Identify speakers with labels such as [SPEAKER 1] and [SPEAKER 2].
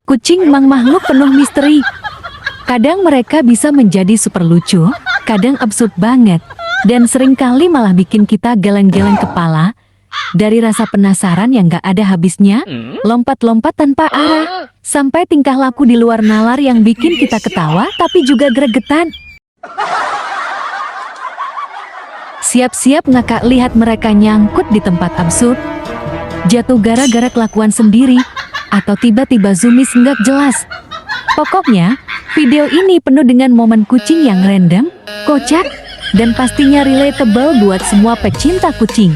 [SPEAKER 1] Kucing memang makhluk penuh misteri. Kadang mereka bisa menjadi super lucu, kadang absurd banget, dan seringkali malah bikin kita geleng-geleng kepala. Dari rasa penasaran yang gak ada habisnya, lompat-lompat tanpa arah, sampai tingkah laku di luar nalar yang bikin kita ketawa tapi juga gregetan. Siap-siap ngakak lihat mereka nyangkut di tempat absurd, jatuh gara-gara kelakuan sendiri, atau tiba-tiba zoomies nggak jelas. Pokoknya, video ini penuh dengan momen kucing yang random, kocak, dan pastinya relatable buat semua pecinta kucing.